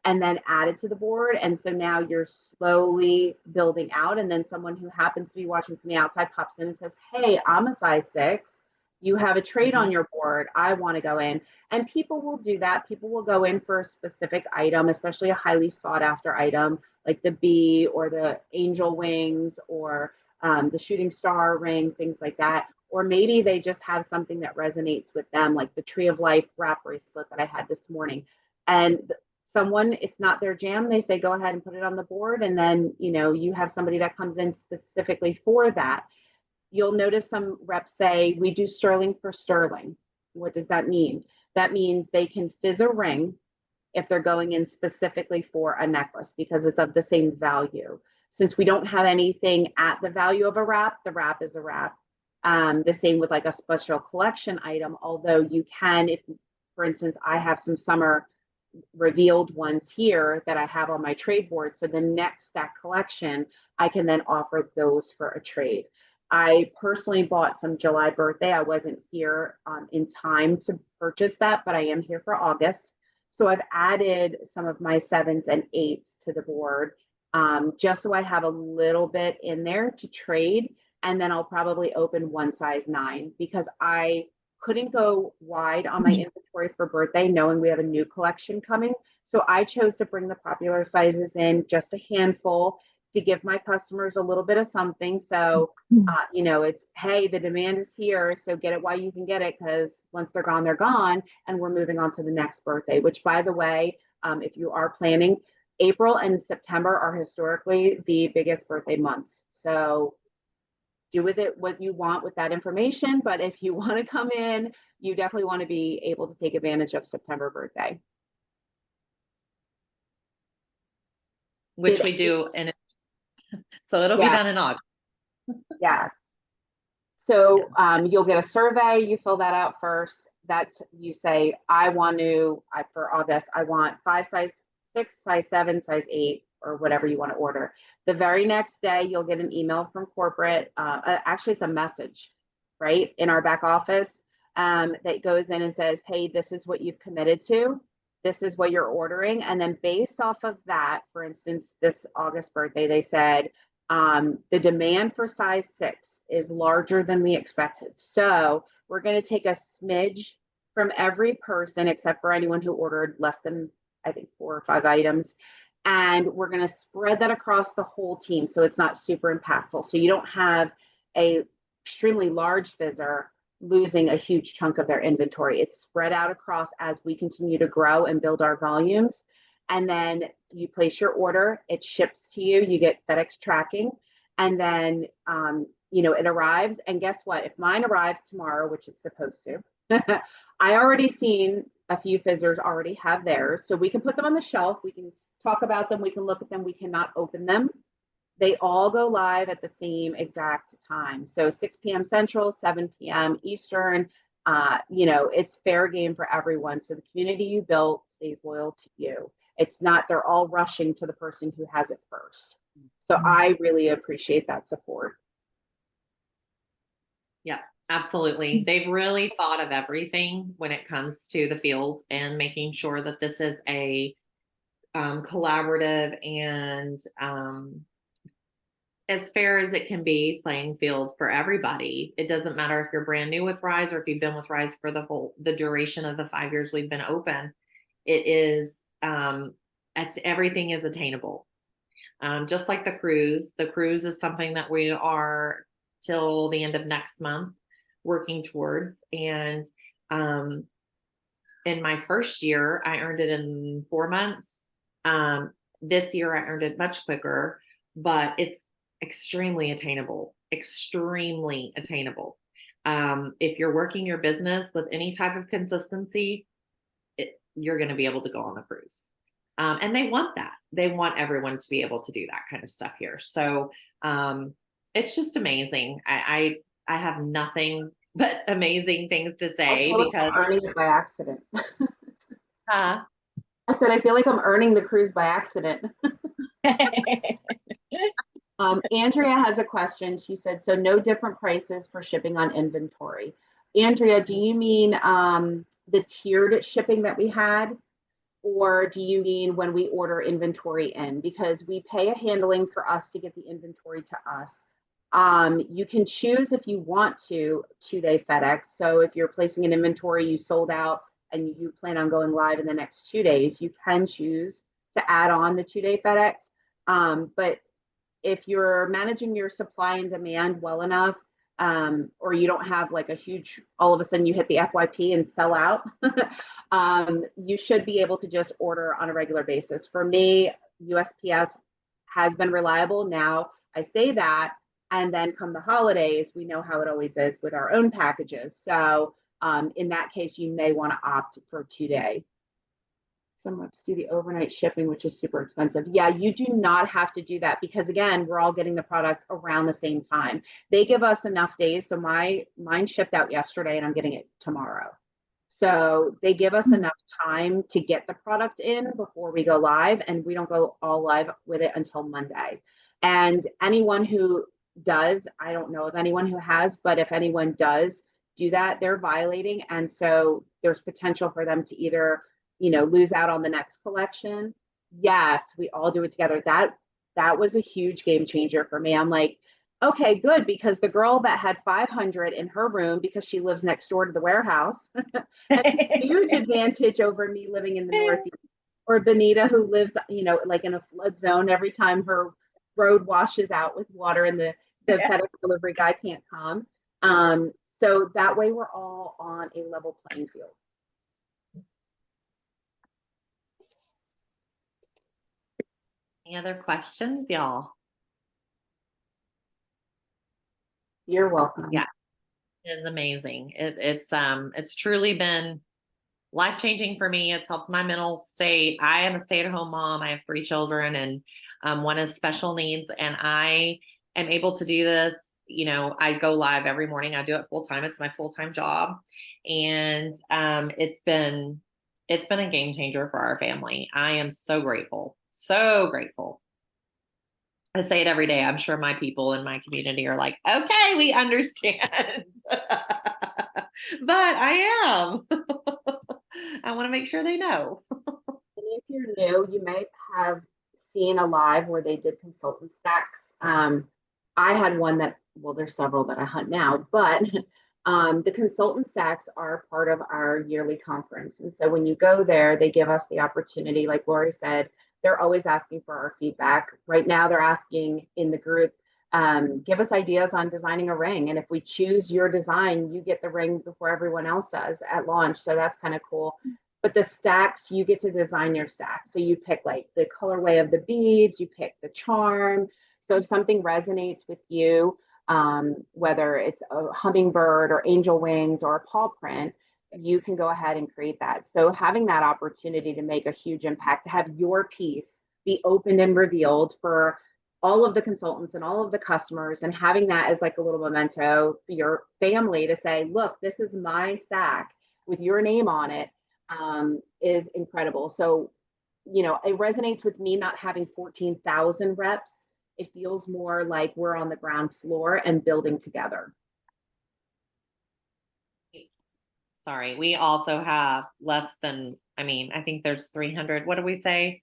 and then add it to the board. And so now you're slowly building out. And then someone who happens to be watching from the outside pops in and says, hey, I'm a size 6. You have a trade on your board. I want to go in. And people will do that. People will go in for a specific item, especially a highly sought after item, like the bee or the angel wings or the shooting star ring, things like that. Or maybe they just have something that resonates with them, like the Tree of Life wrap bracelet that I had this morning. And someone, it's not their jam, they say, go ahead and put it on the board. And then, you have somebody that comes in specifically for that. You'll notice some reps say, we do sterling for sterling. What does that mean? That means they can fizz a ring if they're going in specifically for a necklace, because it's of the same value. Since we don't have anything at the value of a wrap, the wrap is a wrap. The same with like a special collection item, although you can, if, for instance, I have some summer revealed ones here that I have on my trade board. So the next stack collection, I can then offer those for a trade. I personally bought some July birthday. I wasn't here in time to purchase that, but I am here for August. So I've added some of my 7s and 8s to the board, just so I have a little bit in there to trade. And then I'll probably open one size 9, because I couldn't go wide on my inventory for birthday, knowing we have a new collection coming. So I chose to bring the popular sizes in, just a handful, to give my customers a little bit of something. So, it's, hey, the demand is here, so get it while you can get it, because once they're gone, and we're moving on to the next birthday, which, by the way, if you are planning, April and September are historically the biggest birthday months. So do with it what you want with that information. But if you want to come in, you definitely want to be able to take advantage of September birthday. Which we do. And so it'll be done in August. Yes. So you'll get a survey. You fill that out first. That you say, for August, I want 5 size 6, size 7, size 8, or whatever you want to order. The very next day, you'll get an email from corporate. Actually, it's a message, right, in our back office that goes in and says, hey, this is what you've committed to. this is what you're ordering. And then based off of that, for instance, this August birthday, they said the demand for size 6 is larger than we expected. So we're going to take a smidge from every person except for anyone who ordered less than, I think, 4 or 5 items. And we're going to spread that across the whole team so it's not super impactful. So you don't have a extremely large fizzer losing a huge chunk of their inventory. It's spread out across as we continue to grow and build our volumes. And then you place your order, it ships to you, you get FedEx tracking, and then it arrives. And guess what? If mine arrives tomorrow, which it's supposed to, I already seen a few fizzers already have theirs. So we can put them on the shelf, we can talk about them, we can look at them, we cannot open them. They all go live at the same exact time. So 6 p.m. Central, 7 p.m. Eastern. It's fair game for everyone. So the community you built stays loyal to you. It's not they're all rushing to the person who has it first. So I really appreciate that support. Yeah, absolutely. They've really thought of everything when it comes to the field and making sure that this is a collaborative and as fair as it can be playing field for everybody. It doesn't matter if you're brand new with Ryze or if you've been with Ryze for the duration of the 5 years we've been open. It is everything is attainable. Just like the cruise is something that we are till the end of next month working towards. And in my first year, I earned it in 4 months. This year I earned it much quicker, but it's extremely attainable. If you're working your business with any type of consistency, you're going to be able to go on the cruise. And they want that. They want everyone to be able to do that kind of stuff here. So it's just amazing. I have nothing but amazing things to say because I'm earning it by accident. I said, I feel like I'm earning the cruise by accident. Andrea has a question. She said, so no different prices for shipping on inventory. Andrea, do you mean the tiered shipping that we had? Or do you mean when we order inventory in? Because we pay a handling for us to get the inventory to us. You can choose if you want to 2-day FedEx. So if you're placing an inventory, you sold out and you plan on going live in the next 2 days, you can choose to add on the 2-day FedEx. But if you're managing your supply and demand well enough, or you don't have like a huge, all of a sudden you hit the FYP and sell out, you should be able to just order on a regular basis. For me, USPS has been reliable. Now I say that, and then come the holidays, we know how it always is with our own packages. So in that case, you may want to opt for 2-day. Some reps do the overnight shipping, which is super expensive. Yeah, you do not have to do that because again, we're all getting the product around the same time. They give us enough days. So mine shipped out yesterday and I'm getting it tomorrow. So they give us enough time to get the product in before we go live, and we don't go all live with it until Monday. And anyone who does, I don't know of anyone who has, but if anyone does do that, they're violating. And so there's potential for them to either lose out on the next collection. Yes, we all do it together. That was a huge game changer for me. I'm like, okay, good, because the girl that had 500 in her room because she lives next door to the warehouse has a huge advantage over me living in the Northeast. Or Benita, who lives, like in a flood zone, every time her road washes out with water and the FedEx delivery guy can't come. So that way we're all on a level playing field. Any other questions, y'all? You're welcome. Yeah, it is amazing. It's truly been life-changing for me. It's helped my mental state. I am a stay-at-home mom. I have 3 children, and one is special needs, and I am able to do this. I go live every morning. I do it full-time. It's my full-time job, and it's been a game changer for our family. I am so grateful. So grateful. I say it every day. I'm sure my people in my community are like, okay, we understand. But I am. I want to make sure they know. if you're new, you may have seen a live where they did consultant stacks. I had one that, well, there's several that I hunt now, but the consultant stacks are part of our yearly conference. And so when you go there, they give us the opportunity, like Lori said, they're always asking for our feedback. Right now, they're asking in the group, give us ideas on designing a ring. And if we choose your design, you get the ring before everyone else does at launch. So that's kind of cool. But the stacks, you get to design your stack. So you pick like the colorway of the beads, you pick the charm. So if something resonates with you, whether it's a hummingbird or angel wings or a paw print, you can go ahead and create that. So having that opportunity to make a huge impact, to have your piece be opened and revealed for all of the consultants and all of the customers, and having that as like a little memento for your family to say, look, this is my stack with your name on it, is incredible. So, you know, it resonates with me not having 14,000 reps. It feels more like we're on the ground floor and building together. Sorry, we also have less than, I mean, I think there's 300, what do we say?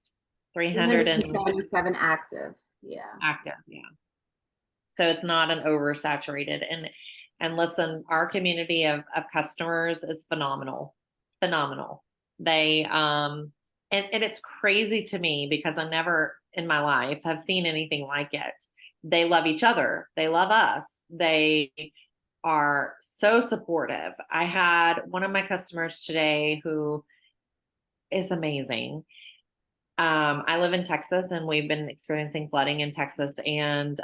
377 active. Yeah. Active, yeah. So it's not an oversaturated. And listen, our community of customers is phenomenal. Phenomenal. They and it's crazy to me because I never in my life have seen anything like it. They love each other. They love us. They are so supportive. I had one of my customers today who is amazing. I live in Texas and we've been experiencing flooding in Texas, and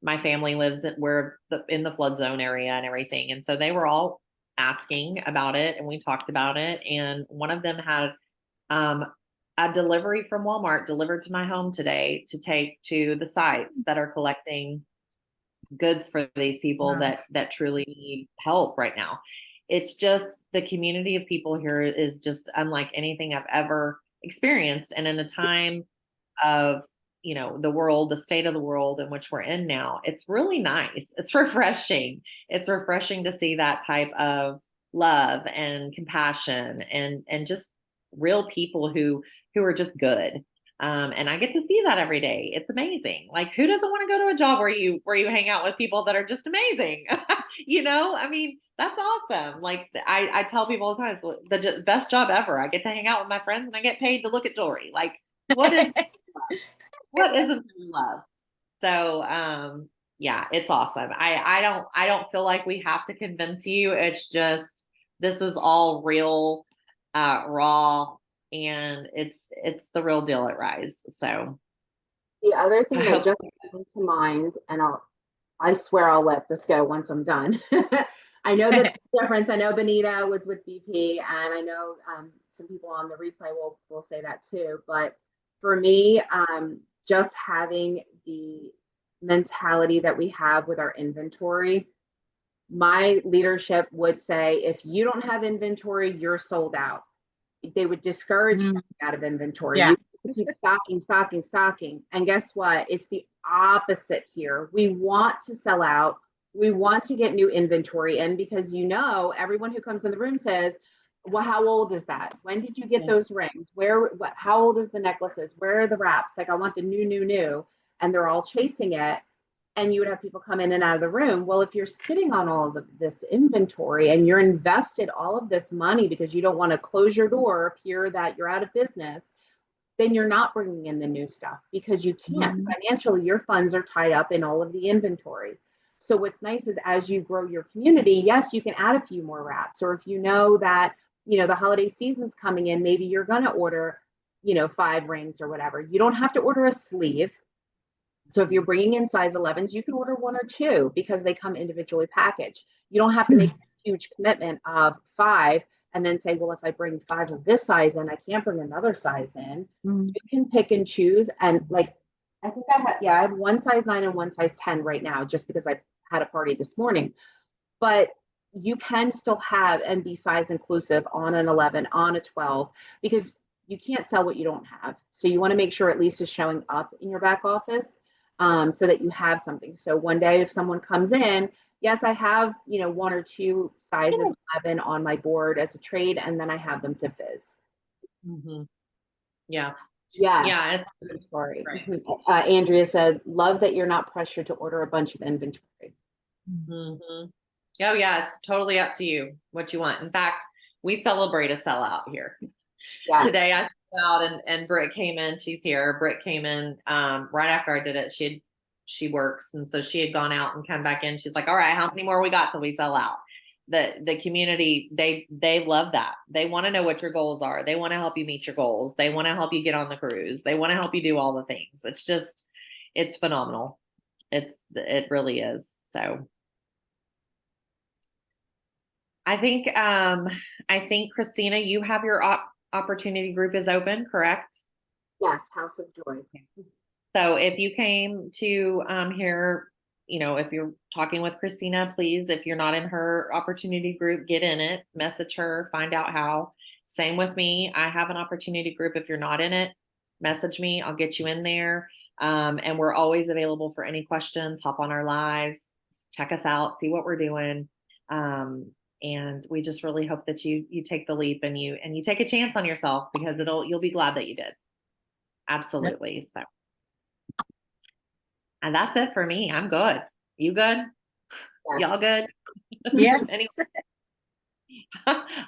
my family lives in the flood zone area and everything. And so they were all asking about it and we talked about it. And one of them had a delivery from Walmart delivered to my home today to take to the sites that are collecting goods for these people that truly need help right now. It's just the community of people here is just unlike anything I've ever experienced. And in a time of, you know, the state of the world in which we're in now, it's really nice. It's refreshing. It's refreshing to see that type of love and compassion and just real people who are just good. And I get to see that every day. It's amazing. Like, who doesn't want to go to a job where you hang out with people that are just amazing? You know, I mean, that's awesome. Like I tell people all the time, it's the best job ever. I get to hang out with my friends and I get paid to look at jewelry. Like, what is what isn't there love? So yeah, it's awesome. I don't feel like we have to convince you. It's just, this is all real, raw, and it's the real deal at Ryze. So the other thing that just came to mind, and I swear I'll let this go once I'm done. I know the difference. I know Benita was with BP, and I know some people on the replay will say that too. But for me, just having the mentality that we have with our inventory, my leadership would say, if you don't have inventory, you're sold out. They would discourage out of inventory. Yeah. You have to keep stocking. And guess what? It's the opposite here. We want to sell out. We want to get new inventory in, because, you know, everyone who comes in the room says, well, how old is that? When did you get those rings? How old is the necklaces? Where are the wraps? Like, I want the new. And they're all chasing it. And you would have people come in and out of the room. Well, if you're sitting on all of this inventory and you're invested all of this money because you don't want to close your door, appear that you're out of business, then you're not bringing in the new stuff because you can't. Financially, your funds are tied up in all of the inventory. So what's nice is, as you grow your community, yes, you can add a few more wraps. Or if you know that, you know, the holiday season's coming in, maybe you're going to order, you know, 5 rings or whatever. You don't have to order a sleeve. So if you're bringing in size 11s, you can order 1 or 2 because they come individually packaged. You don't have to make a huge commitment of 5 and then say, well, if I bring 5 of this size in, I can't bring another size in. You can pick and choose. And like, I think I have 1 size 9 and 1 size 10 right now, just because I had a party this morning. But you can still have and be size inclusive on an 11, on a 12, because you can't sell what you don't have. So you want to make sure at least is showing up in your back office. So that you have something. So one day if someone comes in, yes, I have, you know, 1 or 2 sizes 11 on my board as a trade, and then I have them to fizz. Yeah. Yes. Yeah. It's, Inventory. right. Mhm. Andrea said, love that you're not pressured to order a bunch of inventory. Mhm. Oh yeah. It's totally up to you what you want. In fact, we celebrate a sellout here. Yes. Today I sold out and Britt came in. She's here. Britt came in right after I did it. She works, and so she had gone out and come back in. She's like, all right, how many more we got till we sell out? The community, they love that. They want to know what your goals are. They want to help you meet your goals. They want to help you get on the cruise. They want to help you do all the things. It's phenomenal. It really is. So I think Christina, you have your opportunity group is open, correct? Yes. House of Joy. So if you came to here, if you're talking with Christina, please, if you're not in her opportunity group, get in it, message her, find out how. Same with me. I have an opportunity group. If you're not in it, message me. I'll get you in there. And we're always available for any questions. Hop on our lives, check us out, see what we're doing. And we just really hope that you take the leap and you take a chance on yourself, because you'll be glad that you did. Absolutely. So. And that's it for me. I'm good. You good? Yes. Y'all good? Yeah. Anyway.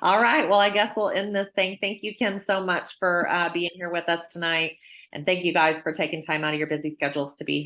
All right. Well, I guess we'll end this thing. Thank you, Kim, so much for being here with us tonight. And thank you guys for taking time out of your busy schedules to be here.